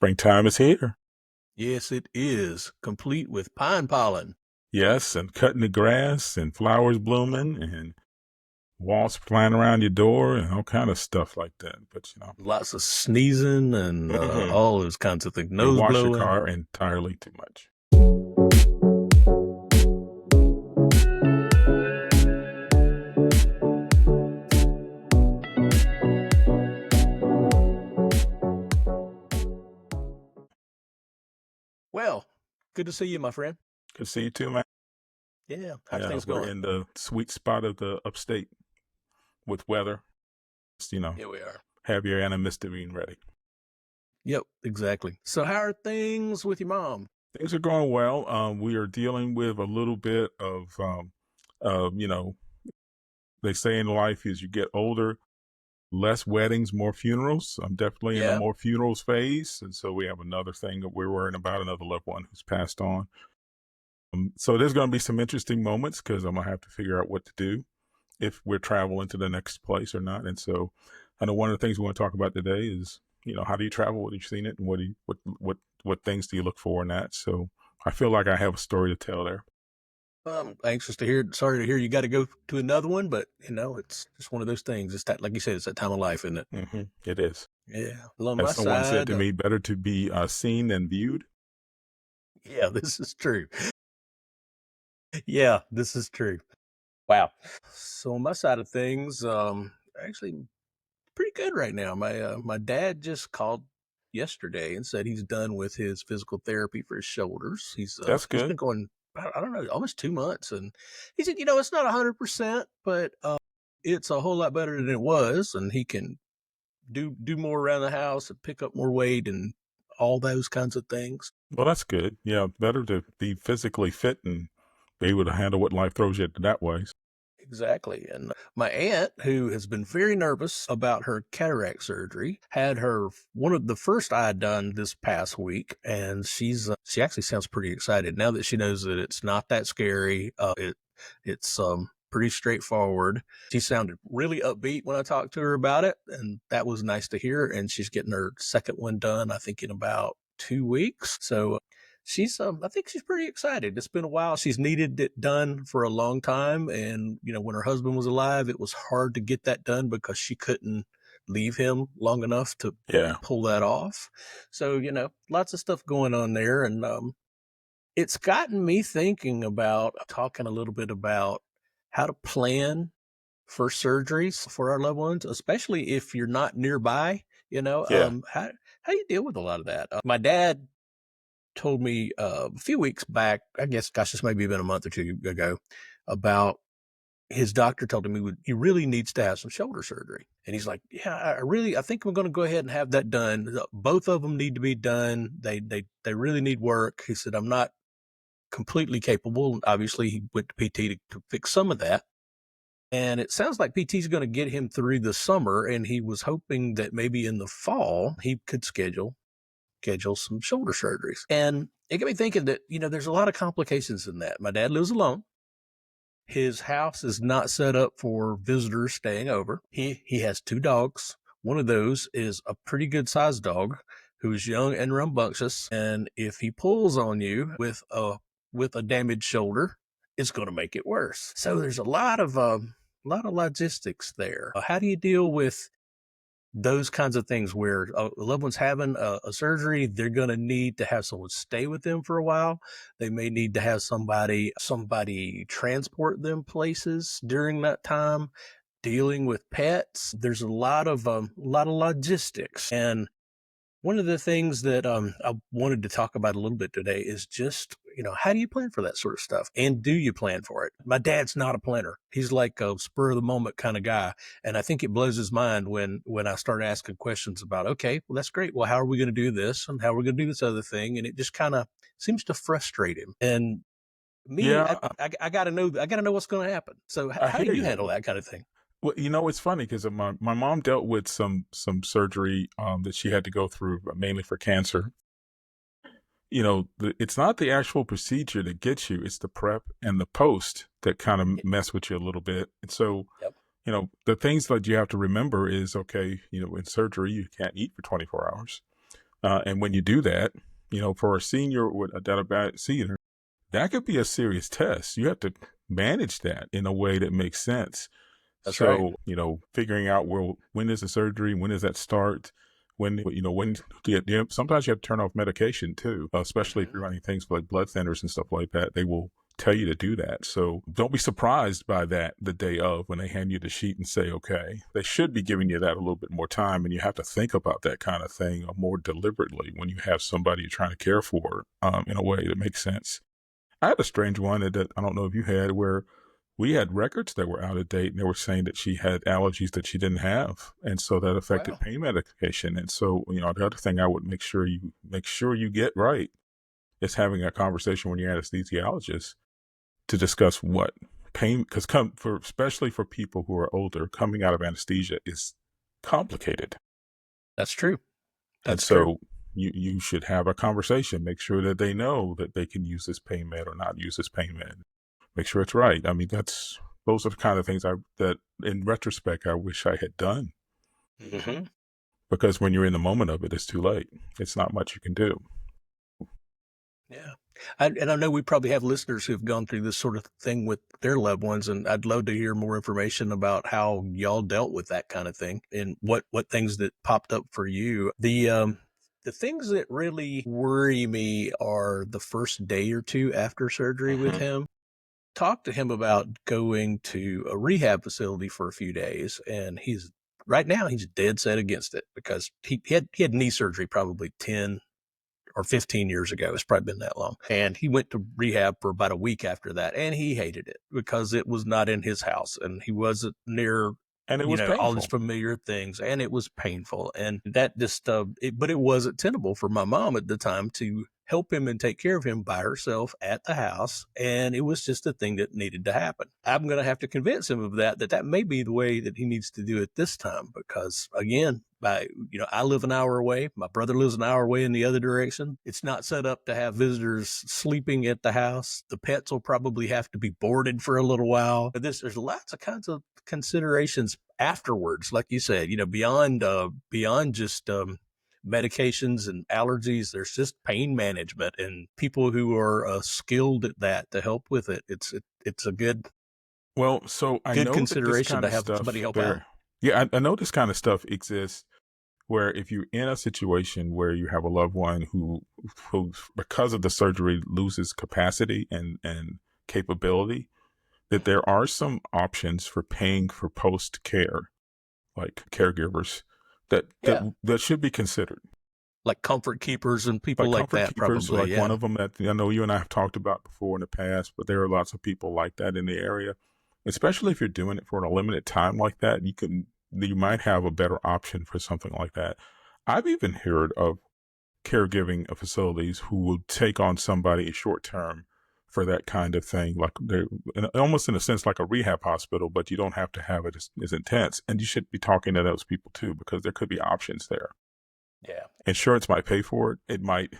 Springtime is here. Yes, it is, complete with pine pollen. Yes, and cutting the grass and flowers blooming and wasps flying around your door and all kind of stuff like that. But Lots of sneezing and hmm all those kinds of things. you Nose wash your blowing. car entirely too much. Well, good to see you, my friend. Good to see you too, man. Yeah, how's Yeah, things we're going? in the sweet spot of the upstate with weather. Just, Here we are. have your antihistamine ready. Yep, exactly. So how are things with your mom? Things are going well. We are dealing with a little bit of, uh, you know, they say in life as you get older, less weddings, more funerals. I'm definitely in the Yeah. more funerals phase. And so we have another thing that we're worrying about, another loved one who's passed on. So there's going to be some interesting moments because I'm going to have to figure out what to do if we're traveling to the next place or not. And so I know one of the things we want to talk about today is, how do you travel? What have you seen it? And what things do you look for in that? So I feel like I have a story to tell there. I'm anxious to hear. Sorry to hear you got to go to another one, but it's just one of those things. It's that, like you said, it's that time of life, isn't it? It is. Yeah. Well, on my As someone said side, to me, better to be seen than viewed. yeah, this is true. Yeah, this is true. Wow. So on my side of things, actually pretty good right now. My dad just called yesterday and said he's done with his physical therapy for his shoulders. That's He's good. been going, I don't know, almost 2 months, and he said, it's not 100%, but it's a whole lot better than it was, and he can do more around the house and pick up more weight and all those kinds of things. Well, that's good. Yeah, better to be physically fit and be able to handle what life throws you at that way. Exactly. And my aunt, who has been very nervous about her cataract surgery, had her one of the first eye done this past week, and she actually sounds pretty excited now that she knows that it's not that scary. It's pretty straightforward. She sounded really upbeat when I talked to her about it, and that was nice to hear. And she's getting her second one done, I think, in about 2 weeks. So she's I think she's pretty excited. It's been a while. She's needed it done for a long time, and when her husband was alive, it was hard to get that done because she couldn't leave him long enough to Yeah. pull that off. So lots of stuff going on there, and it's gotten me thinking about talking a little bit about how to plan for surgeries for our loved ones, especially if you're not nearby. Yeah. How do you deal with a lot of that? My dad told me a few weeks back, I guess, gosh, this maybe been a month or two ago, about his doctor told him he really needs to have some shoulder surgery. And he's like, yeah, I think I'm going to go ahead and have that done. Both of them need to be done. They really need work. He said, I'm not completely capable. Obviously, he went to PT to fix some of that. And it sounds like PT is going to get him through the summer. And he was hoping that maybe in the fall he could schedule some shoulder surgeries. And it got me thinking that, there's a lot of complications in that. My dad lives alone. His house is not set up for visitors staying over. He has two dogs. One of those is a pretty good sized dog who's young and rambunctious. And if he pulls on you with a damaged shoulder, it's going to make it worse. So there's a lot of logistics there. How do you deal with those kinds of things where a loved one's having a surgery? They're going to need to have someone stay with them for a while. They may need to have somebody transport them places during that time. Dealing with pets, there's a lot of logistics. And one of the things that I wanted to talk about a little bit today is just, how do you plan for that sort of stuff? And do you plan for it? My dad's not a planner. He's like a spur of the moment kind of guy. And I think it blows his mind when I start asking questions about, okay, well, that's great. Well, how are we going to do this? And how are we going to do this other thing? And it just kind of seems to frustrate him. And me, Yeah. I got to know what's going to happen. So I how do hear you you. handle that kind of thing? Well, it's funny because my mom dealt with some surgery that she had to go through mainly for cancer. It's not the actual procedure that gets you; it's the prep and the post that kind of mess with you a little bit. And so, Yep. The things that you have to remember is okay. In surgery, you can't eat for 24 hours. And when you do that, for a senior with a diabetic senior, that could be a serious test. You have to manage that in a way that makes sense. That's right. So, figuring out, well, when is the surgery? When does that start? When do you, sometimes you have to turn off medication too, especially if Mhm. you're running things like blood thinners and stuff like that. They will tell you to do that. So don't be surprised by that the day of when they hand you the sheet and say, okay, they should be giving you that a little bit more time. And you have to think about that kind of thing more deliberately when you have somebody you're trying to care for in a way that makes sense. I had a strange one that I don't know if you had, where we had records that were out of date and they were saying that she had allergies that she didn't have. And so that affected Wow. pain medication. And so, the other thing I would make sure you get right is having a conversation with your anesthesiologist to discuss what pain, because especially for people who are older, coming out of anesthesia is complicated. That's true. And That's true. so you should have a conversation, make sure that they know that they can use this pain med or not use this pain med. Make sure it's right. I mean, those are the kind of things that in retrospect, I wish I had done, Hmm. because when you're in the moment of it, it's too late. It's not much you can do. Yeah. And I know we probably have listeners who've gone through this sort of thing with their loved ones, and I'd love to hear more information about how y'all dealt with that kind of thing and what things that popped up for you. The things that really worry me are the first day or two after surgery with Hmm. him. Talked to him about going to a rehab facility for a few days, and he's dead set against it because he had knee surgery probably 10 or 15 years ago. It's probably been that long. And he went to rehab for about a week after that, and he hated it because it was not in his house and he wasn't near, And it was all his painful. familiar things, and it was painful. And that just, but it wasn't tenable for my mom at the time to help him and take care of him by herself at the house. And it was just a thing that needed to happen. I'm going to have to convince him of that may be the way that he needs to do it this time, because again, I live an hour away. My brother lives an hour away in the other direction. It's not set up to have visitors sleeping at the house. The pets will probably have to be boarded for a little while. But there's lots of kinds of considerations afterwards, like you said, beyond just medications and allergies. There's just pain management and people who are skilled at that to help with it. It's a Well, so I good know that this consideration kind to of have somebody stuff help out. there. Yeah, I know this kind of stuff exists where if you're in a situation where you have a loved one who because of the surgery loses capacity and capability, that there are some options for paying for post care, like caregivers, Yeah, that should be considered. like comfort keepers and people Like like comfort that, keepers, probably. like one Yeah. of them that I know you and I have talked about before in the past, but there are lots of people like that in the area. Especially if you're doing it for a limited time like that, you might have a better option for something like that. I've even heard of caregiving facilities who will take on somebody short term for that kind of thing, like they're almost in a sense like a rehab hospital, but you don't have to have it as intense. And you should be talking to those people too, because there could be options there. Yeah. Insurance might pay for it. It might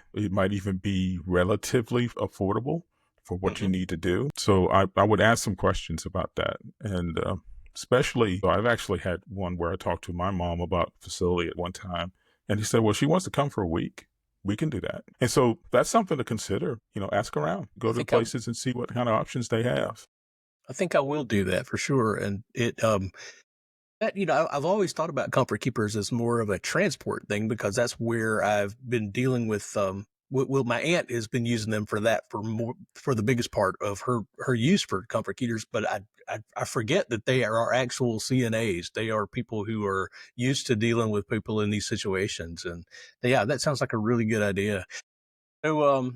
even be relatively affordable for what you Hmm. need to do. So I would ask some questions about that. And especially, so I've actually had one where I talked to my mom about the facility at one time, and he said, well, she wants to come for a week. We can do that. And so that's something to consider. Ask around, I go to think I, places and see what kind of options they have. I think I will do that for sure. And I've always thought about comfort keepers as more of a transport thing because that's where I've been dealing with. Well, my aunt has been using them for that for the biggest part of her use for comfort keepers. But I forget that they are actual CNAs. They are people who are used to dealing with people in these situations. And yeah, that sounds like a really good idea. So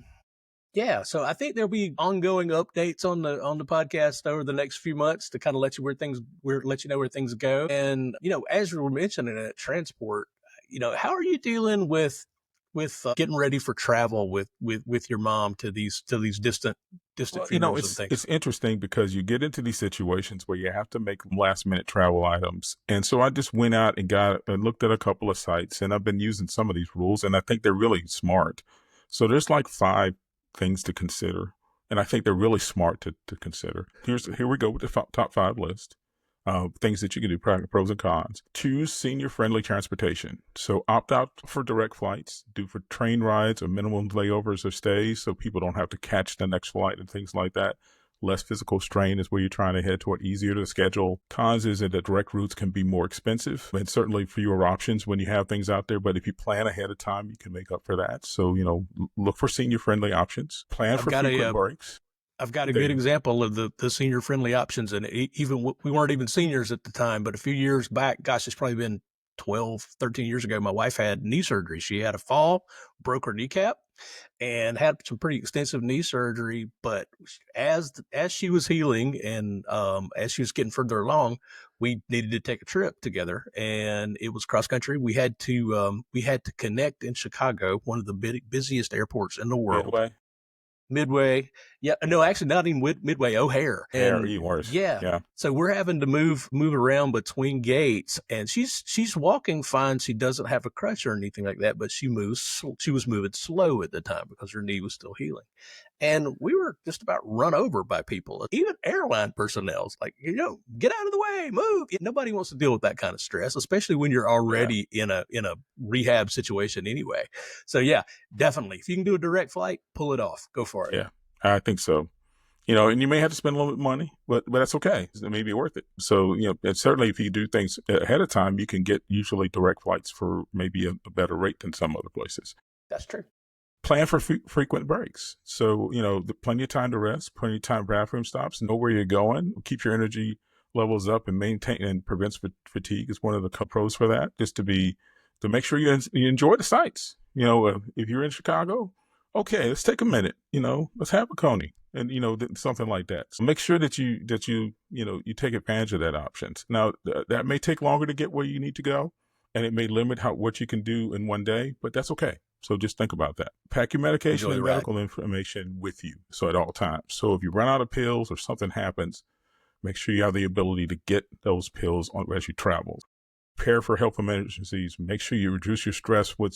yeah, so I think there'll be ongoing updates on the podcast over the next few months to kind of let you know where things go. And as we were mentioning at transport, how are you dealing with getting ready for travel with your mom to these distant Well, funerals and it's things? interesting because you get into these situations where you have to make last minute travel items. And so I just went out and looked at a couple of sites, and I've been using some of these rules, and I think they're really smart. So there's like 5 things to consider, and I think they're really smart to consider. Here we go with the top 5 list. things that you can do, pros and cons. Choose senior-friendly transportation. So opt out for direct flights, do for train rides or minimum layovers or stays so people don't have to catch the next flight and things like that. Less physical strain is where you're trying to head toward, easier to schedule. Cons is that the direct routes can be more expensive and certainly fewer options when you have things out there. But if you plan ahead of time, you can make up for that. So, look for senior-friendly options. Plan I've for got frequent a breaks. I've got a good example of the senior friendly options. And even we weren't even seniors at the time, but a few years back, gosh, it's probably been 12, 13 years ago, my wife had knee surgery. She had a fall, broke her kneecap, and had some pretty extensive knee surgery. But as she was healing and as she was getting further along, we needed to take a trip together, and it was cross country. We had to connect in Chicago, one of the busiest airports in the world. Midway. Yeah. No, actually not even Midway, O'Hare. And even worse. Yeah. So we're having to move around between gates, and she's walking fine. She doesn't have a crutch or anything like that, but she was moving slow at the time because her knee was still healing. And we were just about run over by people, even airline personnel. Like, get out of the way, move. Nobody wants to deal with that kind of stress, especially when you're already in a rehab situation anyway. So yeah, definitely. If you can do a direct flight, pull it off. Go for it. Yeah, I think so. And you may have to spend a little bit of money, but that's okay. It may be worth it. So, and certainly if you do things ahead of time, you can get usually direct flights for maybe a better rate than some other places. That's true. Plan for frequent breaks. So, plenty of time to rest, plenty of time for bathroom stops, know where you're going, keep your energy levels up and maintain and prevents fatigue is one of the pros for that, just to make sure you enjoy the sights. If you're in Chicago, okay, let's take a minute, let's have a coney and, something like that. So make sure that you take advantage of that option. Now that may take longer to get where you need to go, and it may limit what you can do in one day, but that's okay. So just think about that. Pack your medication and medical information with you. So at all times. So if you run out of pills or something happens, make sure you have the ability to get those pills as you travel. Prepare for health emergencies. Make sure you reduce your stress with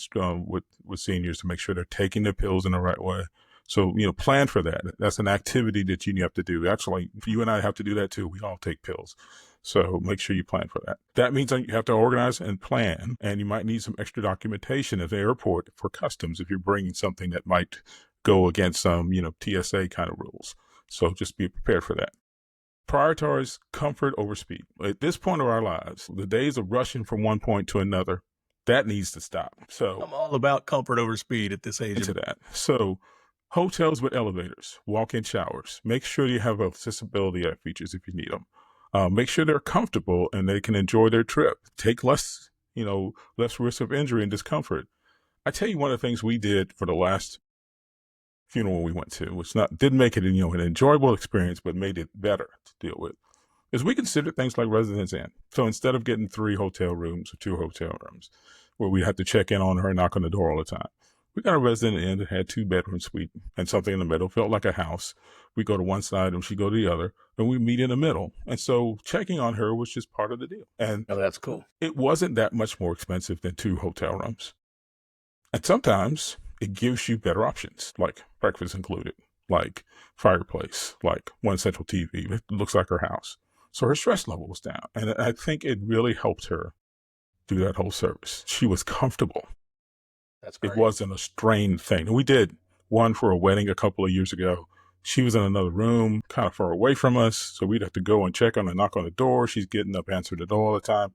seniors to make sure they're taking their pills in the right way. So, plan for that. That's an activity that you have to do. Actually, you and I have to do that too. We all take pills. So make sure you plan for that. That means that you have to organize and plan, and you might need some extra documentation at the airport for customs if you're bringing something that might go against some, TSA kind of rules. So just be prepared for that. Prioritize comfort over speed. At this point of our lives, the days of rushing from one point to another, that needs to stop. So I'm all about comfort over speed at this age. Into that. So hotels with elevators, walk-in showers. Make sure you have accessibility features if you need them. Make sure they're comfortable and they can enjoy their trip. Take less risk of injury and discomfort. I tell you, one of the things we did for the last funeral we went to, which didn't make it an enjoyable experience, but made it better to deal with, is we considered things like Residence Inn. So instead of getting 3 hotel rooms or 2 hotel rooms where we had to check in on her and knock on the door all the time, we got a Residence Inn that had 2-bedroom suite and something in the middle. Felt like a house. We go to one side and she go to the other, and we meet in the middle. And so checking on her was just part of the deal. And that's cool. It wasn't that much more expensive than 2 hotel rooms. And sometimes it gives you better options, like breakfast included, like fireplace, like one central TV. It looks like her house. So her stress level was down. And I think it really helped her do that whole service. She was comfortable. That's great. It wasn't a strained thing. And we did one for a wedding a couple of years ago. She was in another room, kind of far away from us. So we'd have to go and check on and knock on the door. She's getting up, answering the door all the time.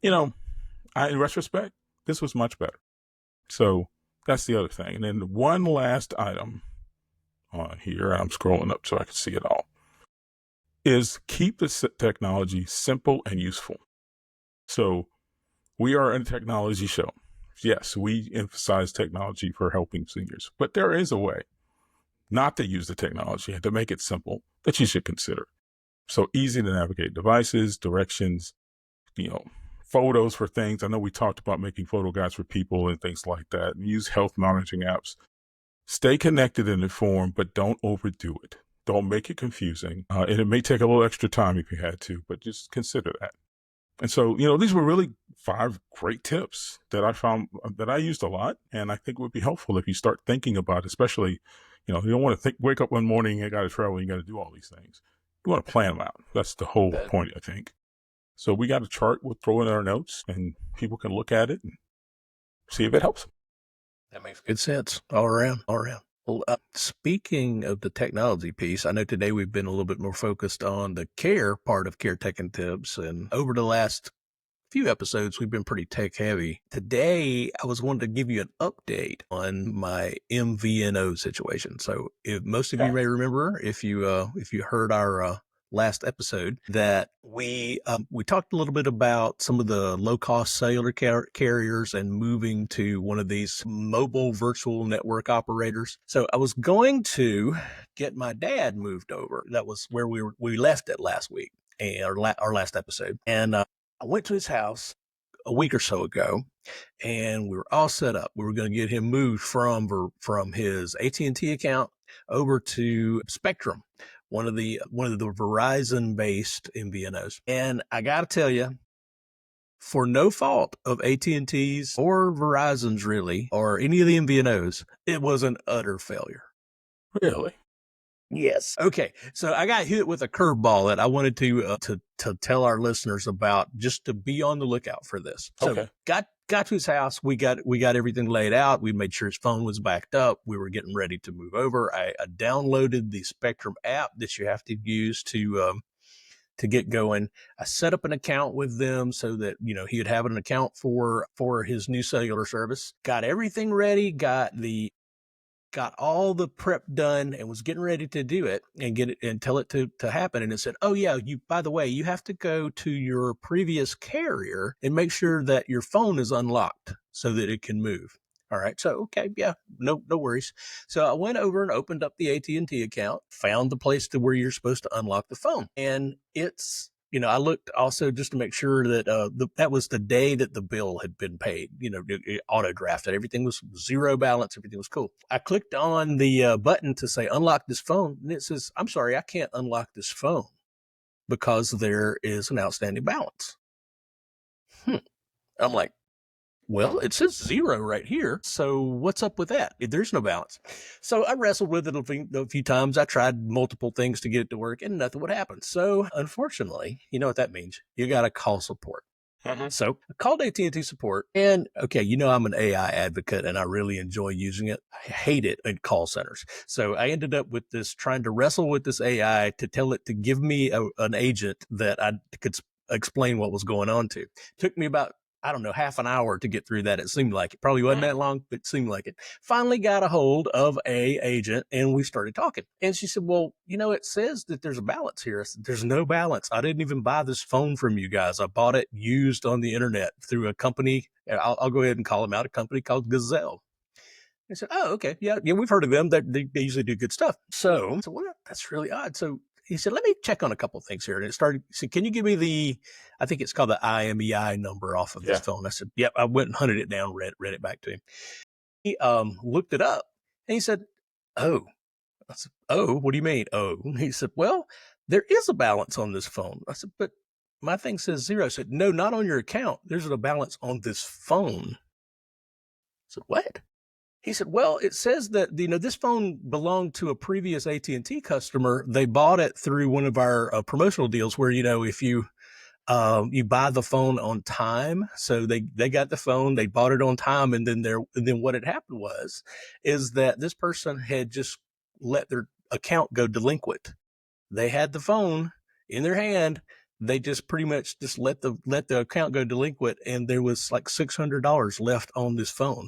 In retrospect, this was much better. So that's the other thing. And then one last item on here, I'm scrolling up so I can see it all, is keep the technology simple and useful. So we are a technology show. Yes, we emphasize technology for helping seniors, but there is a way not to use the technology and to make it simple that you should consider. So easy to navigate devices, directions, photos for things. I know we talked about making photo guides for people and things like that. Use health monitoring apps. Stay connected and informed, but don't overdo it. Don't make it confusing. And it may take a little extra time if you had to, but just consider that. And so, these were really 5 great tips that I found that I used a lot, and I think would be helpful if you start thinking about, especially, you don't want to wake up one morning and got to travel and you got to do all these things. You want to plan them out. That's the whole point, I think. So we got a chart we'll throw in our notes, and people can look at it and see if it helps. That makes good sense all around, all around. Well, speaking of the technology piece, I know today we've been a little bit more focused on the care part of caretaking tips. And over the last few episodes, we've been pretty tech heavy. Today, I was wanting to give you an update on my MVNO situation. So if most of you may remember, if you heard our last episode, that we talked a little bit about some of the low cost cellular carriers and moving to one of these mobile virtual network operators. So I was going to get my dad moved over. That was where we left it last week, our last episode, and I went to his house a week or so ago, and we were all set up. We were going to get him moved from his AT&T account over to Spectrum, one of the Verizon based MVNOs. And I got to tell you, for no fault of AT&T's or Verizon's really, or any of the MVNOs, it was an utter failure. Really? Yes. Okay. So I got hit with a curveball that I wanted to tell our listeners about, just to be on the lookout for this. So Okay. got to his house. We got everything laid out. We made sure his phone was backed up. We were getting ready to move over. I downloaded the Spectrum app that you have to use to get going. I set up an account with them so that, he would have an account for his new cellular service. Got everything ready. Got all the prep done and was getting ready to do it and get it and tell it to happen. And it said, oh yeah, by the way, you have to go to your previous carrier and make sure that your phone is unlocked so that it can move. All right. So, okay. Yeah, no worries. So I went over and opened up the AT&T account, found the place to where you're supposed to unlock the phone. And it's, I looked also just to make sure that that was the day that the bill had been paid, it auto drafted. Everything was zero balance. Everything was cool. I clicked on the button to say unlock this phone. And it says, I'm sorry, I can't unlock this phone because there is an outstanding balance. I'm like, well, it says zero right here. So what's up with that? There's no balance. So I wrestled with it a few times. I tried multiple things to get it to work and nothing would happen. So unfortunately, you know what that means? You got to call support. Mm-hmm. So I called AT&T support, and okay, I'm an AI advocate and I really enjoy using it. I hate it in call centers. So I ended up with trying to wrestle with this AI to tell it to give me an agent that I could explain what was going on to. It took me about, I don't know, half an hour to get through that. It seemed like it probably wasn't that long, but it seemed like it. Finally got a hold of a agent and we started talking. And she said, well, it says that there's a balance here. I said, there's no balance. I didn't even buy this phone from you guys. I bought it used on the internet through a company. I'll go ahead and call them out, a company called Gazelle. I said, oh, okay. Yeah, we've heard of them. They usually do good stuff. So well, that's really odd. So he said, let me check on a couple of things here. And it started, he said, can you give me I think it's called the IMEI number off of this phone. I said, yep. I went and hunted it down, read it back to him. He looked it up and he said, oh. I said, oh, what do you mean? Oh. He said, well, there is a balance on this phone. I said, but my thing says zero. I said, no, not on your account. There's a balance on this phone. I said, what? He said, well, it says that, this phone belonged to a previous AT&T customer. They bought it through one of our promotional deals where, if you buy the phone on time. So they got the phone, they bought it on time. And then what had happened is that this person had just let their account go delinquent. They had the phone in their hand. They just pretty much just let the account go delinquent. And there was like $600 left on this phone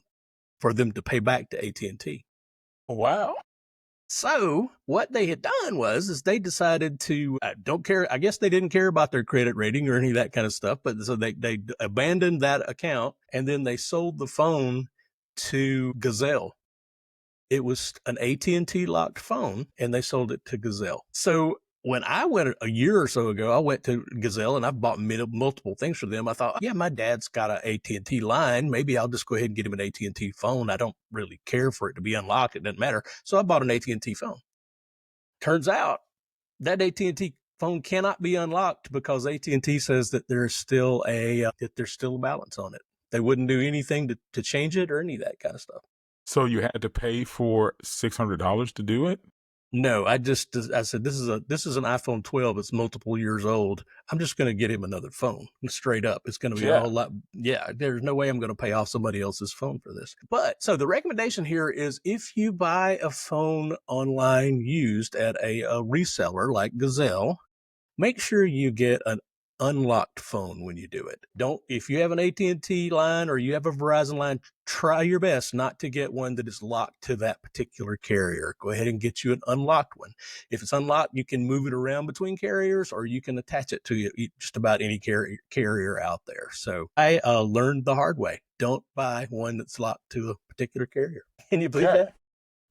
for them to pay back to AT&T. Wow. So what they had done is they decided to don't care. I guess they didn't care about their credit rating or any of that kind of stuff. But so they abandoned that account and then they sold the phone to Gazelle. It was an AT&T locked phone and they sold it to Gazelle. So when I went a year or so ago, I went to Gazelle and I've bought multiple things for them. I thought, yeah, my dad's got an AT&T line. Maybe I'll just go ahead and get him an AT&T phone. I don't really care for it to be unlocked. It doesn't matter. So I bought an AT&T phone. Turns out that AT&T phone cannot be unlocked because AT&T says that there's still a balance on it. They wouldn't do anything to change it or any of that kind of stuff. So you had to pay for $600 to do it? No, I said, this is an iPhone 12. It's multiple years old. I'm just going to get him another phone straight up. It's going to be a Yeah. whole lot. Yeah. There's no way I'm going to pay off somebody else's phone for this. But so the recommendation here is if you buy a phone online used at a reseller like Gazelle, make sure you get an unlocked phone when you do it. If you have an AT&T line or you have a Verizon line, try your best not to get one that is locked to that particular carrier. Go ahead and get you an unlocked one. If it's unlocked, you can move it around between carriers, or you can attach it to just about any carrier out there. So I learned the hard way. Don't buy one that's locked to a particular carrier. Can you believe that?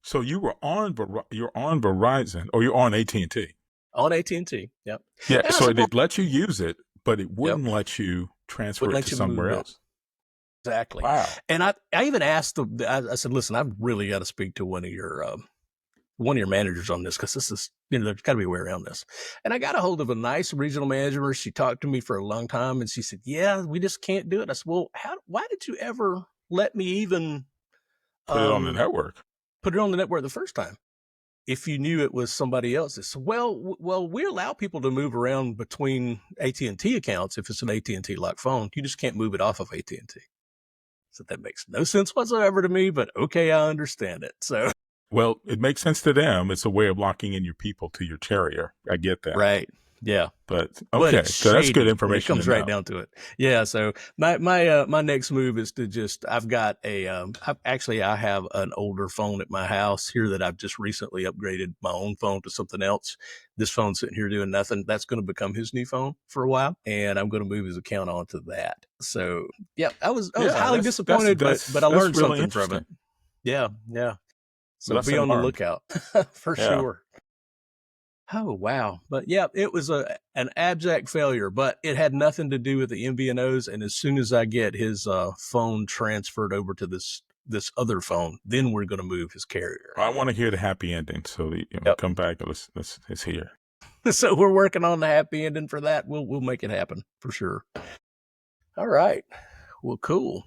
So you're on Verizon, or you're on AT&T. On AT&T. Yep. Yeah. And So it let you use it, but it wouldn't let you transfer Wouldn't it let to you somewhere move it. else. Exactly. Wow. And I even asked I said, listen, I've really got to speak to one of your managers on this, because this is, there's got to be a way around this. And I got a hold of a nice regional manager. She talked to me for a long time, and she said, yeah, we just can't do it. I said, well, why did you ever let me even Put it on the network. put it on the network the first time? If you knew it was somebody else's. Well, we allow people to move around between AT&T accounts if it's an AT&T locked phone. You just can't move it off of AT&T. So that makes no sense whatsoever to me, but okay, I understand it. So, Well, it makes sense to them. It's a way of locking in your people to your carrier. I get that. right. Yeah. But But okay, it's so that's good shady. information. It comes right down to it. Yeah. So my next move is to I've got I have an older phone at my house here that I've just recently upgraded my own phone to something else. This phone's sitting here doing nothing. That's going to become his new phone for a while, and I'm going to move his account onto that. So yeah, I was highly disappointed, but I learned really something from it. Yeah. Yeah. So Lesson be on the learned. lookout for Yeah. sure. Oh, wow. But yeah, it was an abject failure, but it had nothing to do with the MVNOs. And as soon as I get his phone transferred over to this other phone, then we're going to move his carrier. I want to hear the happy ending. So come back and let's hear. So we're working on the happy ending for that. We'll make it happen for sure. All right. Well, cool.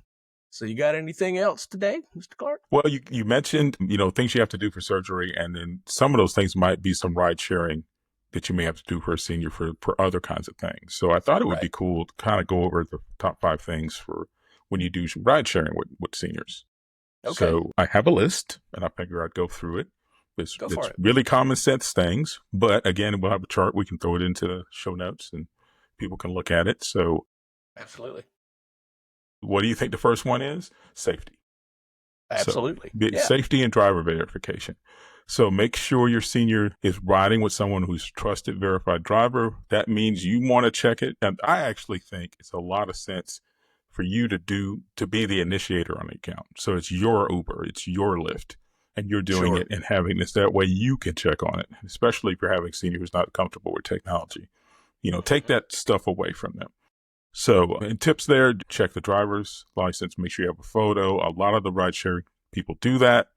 So you got anything else today, Mr. Clark? Well, you mentioned, things you have to do for surgery, and then some of those things might be some ride sharing that you may have to do for a senior for other kinds of things. So I thought it would be cool to kind of go over the top 5 things for when you do ride sharing with seniors. Okay. So I have a list, and I figure I'd go through it. It's really common sense things, but again, we'll have a chart. We can throw it into the show notes, and people can look at it. So absolutely. What do you think the first one is? Safety. Absolutely. So, safety and driver verification. So make sure your senior is riding with someone who's trusted, verified driver. That means you want to check it. And I actually think it's a lot of sense for you to be the initiator on the account. So it's your Uber, it's your Lyft, and you're doing it and having this. That way you can check on it, especially if you're having a senior who's not comfortable with technology. Take that stuff away from them. So, and tips there, check the driver's license, make sure you have a photo. A lot of the ride sharing people do that.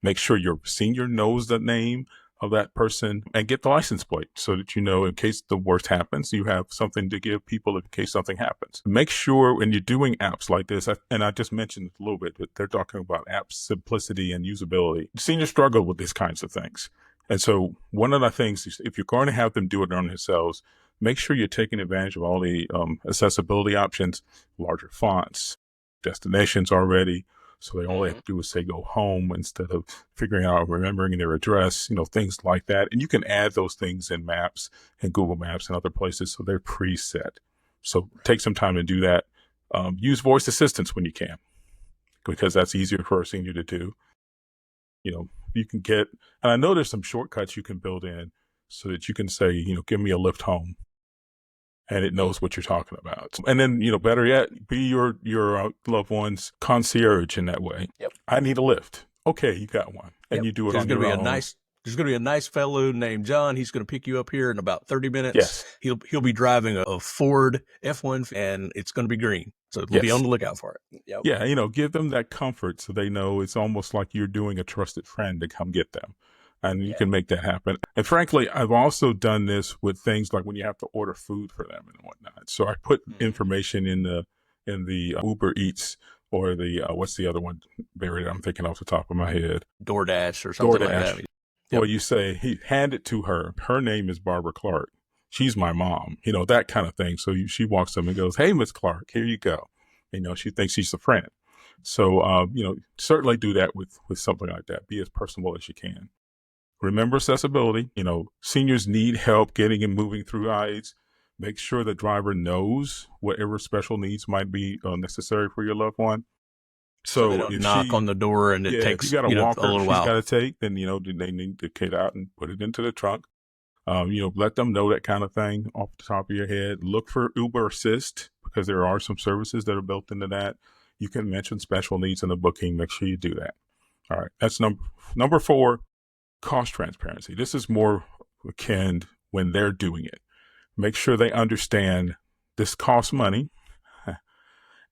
Make sure your senior knows the name of that person and get the license plate so that in case the worst happens, you have something to give people in case something happens. Make sure when you're doing apps like this, and I just mentioned it a little bit, but they're talking about app simplicity and usability. Seniors struggle with these kinds of things. And so one of the things is if you're going to have them do it on themselves, make sure you're taking advantage of all the accessibility options, larger fonts, destinations already. So they all they have to do is say go home instead of figuring out, remembering their address, things like that. And you can add those things in Maps and Google Maps and other places. So they're preset. So take some time to do that. Use voice assistance when you can, because that's easier for a senior to do. You can get, and I know there's some shortcuts you can build in so that you can say, give me a lift home, and it knows what you're talking about. And then, better yet, be your loved one's concierge in that way. Yep. I need a lift. Okay, you got one. And you do it on your own. There's going to be a nice fellow named John. He's going to pick you up here in about 30 minutes. Yes. He'll be driving a Ford F-1, and it's going to be green. So we'll be on the lookout for it. Yep. Yeah, give them that comfort so they know it's almost like you're doing a trusted friend to come get them. And you can make that happen. And frankly, I've also done this with things like when you have to order food for them and whatnot. So I put information in the Uber Eats or the what's the other one, Barry, I'm thinking off the top of my head. DoorDash or something like that. Yep. Or you say, he hand it to her. Her name is Barbara Clark. She's my mom, that kind of thing. So she walks up and goes, "Hey, Miss Clark, here you go." She thinks she's a friend. So, certainly do that with something like that. Be as personable as you can. Remember accessibility. Seniors need help getting and moving through rides. Make sure the driver knows whatever special needs might be necessary for your loved one. So they So don't knock on the door and it if you takes, got a a walker little she's got while. to take, then, they need to get out and put it into the trunk. Let them know that kind of thing off the top of your head. Look for Uber Assist because there are some services that are built into that. You can mention special needs in the booking. Make sure you do that. All right. That's number 4, cost transparency. This is more akin when they're doing it. Make sure they understand this costs money.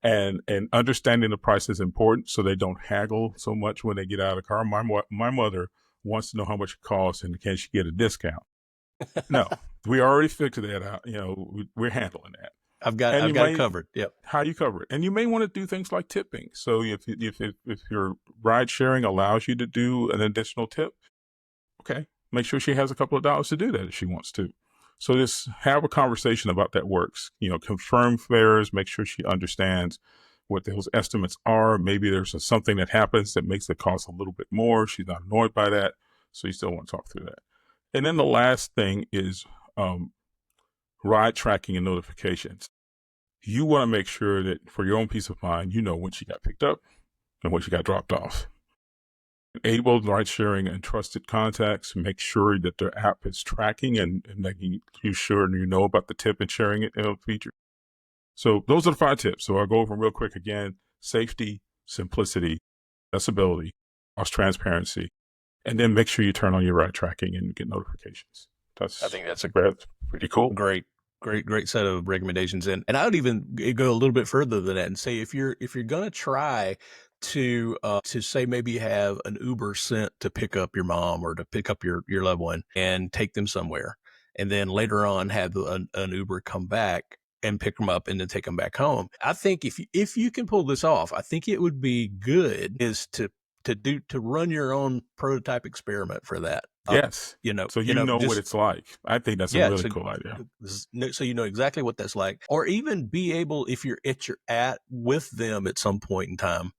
And understanding the price is important so they don't haggle so much when they get out of the car. My mother wants to know how much it costs and can she get a discount. No, we already figured that out. We're handling that. I've And got it covered. Yep. how you cover it. And you may want to do things like tipping. So if your ride sharing allows you to do an additional tip, okay, make sure she has a couple of dollars to do that if she wants to. So just have a conversation about that works. Confirm fares, make sure she understands what those estimates are. Maybe there's something that happens that makes it cost a little bit more. She's not annoyed by that. So you still want to talk through that. And then the last thing is ride tracking and notifications. You want to make sure that for your own peace of mind, when she got picked up and when she got dropped off. Enable ride sharing and trusted contacts. Make sure that their app is tracking and making you sure and about the tip and sharing it feature. So those are the 5 tips. So I'll go over them real quick again. Safety, simplicity, accessibility, cost transparency, and then make sure you turn on your ride tracking and get notifications. I think that's pretty cool. Great set of recommendations. And I would even go a little bit further than that and say, if you're going to try to say maybe have an Uber sent to pick up your mom or to pick up your loved one and take them somewhere, and then later on have an Uber come back and pick them up and then take them back home. I think if you can pull this off, I think it would be good is to run your own prototype experiment for that. Yes. So what it's like. I think that's a really cool idea. So you know exactly what that's like. Or even be able, if you're at with them at some point in time,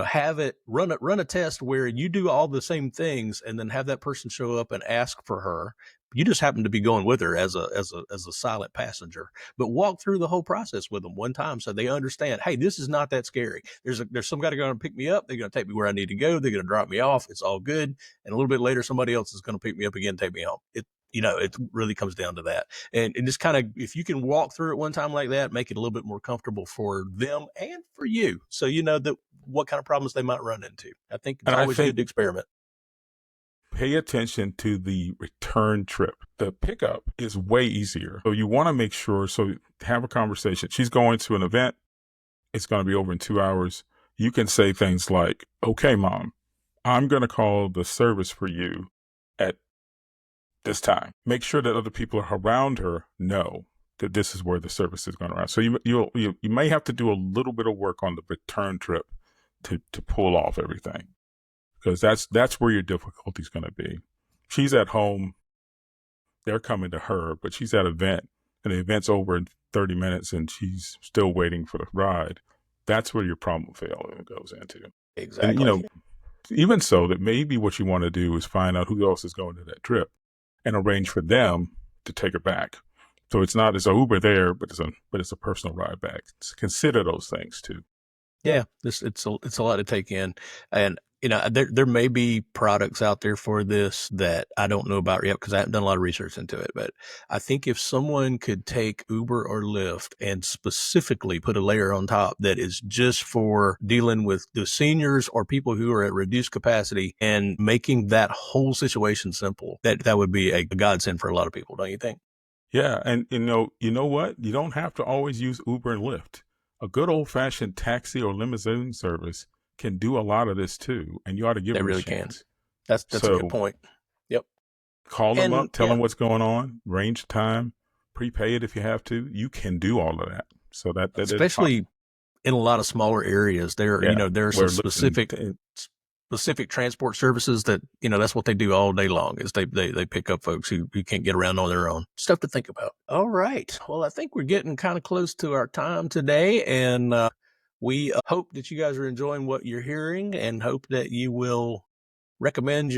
have it run a test where you do all the same things and then have that person show up and ask for her. You just happen to be going with her as a silent passenger, but walk through the whole process with them one time so they understand, hey, this is not that scary. There's some guy going to pick me up. They're going to take me where I need to go. They're going to drop me off. It's all good. And a little bit later, somebody else is going to pick me up again, take me home. It really comes down to that. And just kind of, if you can walk through it one time like that, make it a little bit more comfortable for them and for you. So that what kind of problems they might run into. I think it's always good to experiment. Pay attention to the return trip. The pickup is way easier. So you want to make sure, have a conversation. She's going to an event. It's going to be over in 2 hours. You can say things like, okay, Mom, I'm going to call the service for you at this time. Make sure that other people around her know that this is where the service is going to run. So you may have to do a little bit of work on the return trip to pull off everything. Because that's where your difficulty is going to be. She's at home, they're coming to her, but she's at an event, and the event's over in 30 minutes, and she's still waiting for the ride. That's where your problem failure goes into. Exactly. And, even so, that maybe what you want to do is find out who else is going to that trip and arrange for them to take her back. So it's not as an Uber there, but it's a personal ride back. So consider those things too. Yeah, it's a lot to take in, and there may be products out there for this that I don't know about yet because I haven't done a lot of research into it. But I think if someone could take Uber or Lyft and specifically put a layer on top that is just for dealing with the seniors or people who are at reduced capacity and making that whole situation simple, that would be a godsend for a lot of people, don't you think? Yeah, and you know what? You don't have to always use Uber and Lyft. A good old-fashioned taxi or limousine service can do a lot of this too, and you ought to give them a chance. That's a good point. Yep. Call them up, tell them what's going on, range time, prepay it if you have to. You can do all of that. So that especially in a lot of smaller areas, there are some specific specific transport services that, that's what they do all day long is they pick up folks who can't get around on their own. Stuff to think about. All right. Well, I think we're getting kind of close to our time today, and we hope that you guys are enjoying what you're hearing, and hope that you will recommend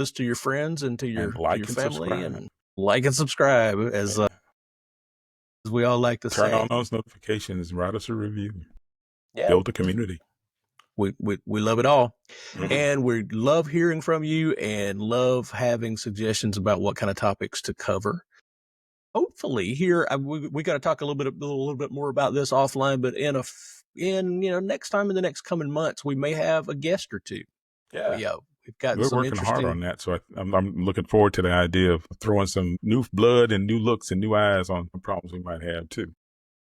us to your friends and to your like and family, subscribe. and like and subscribe as we all like to Turn say. on those notifications, write us a review, Yeah. build a community. We love it all. Mhm. And we love hearing from you and love having suggestions about what kind of topics to cover. Hopefully here, we got to talk a little bit more about this offline, but next time in the next coming months, we may have a guest or two. Yeah. We've got We're some working hard interesting on that. So I'm looking forward to the idea of throwing some new blood and new looks and new eyes on the problems we might have too.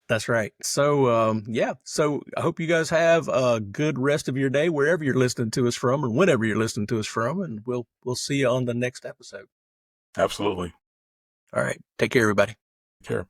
That's right. So, So I hope you guys have a good rest of your day, wherever you're listening to us from or whenever you're listening to us from. And we'll see you on the next episode. Absolutely. All right. Take care, everybody. Take care.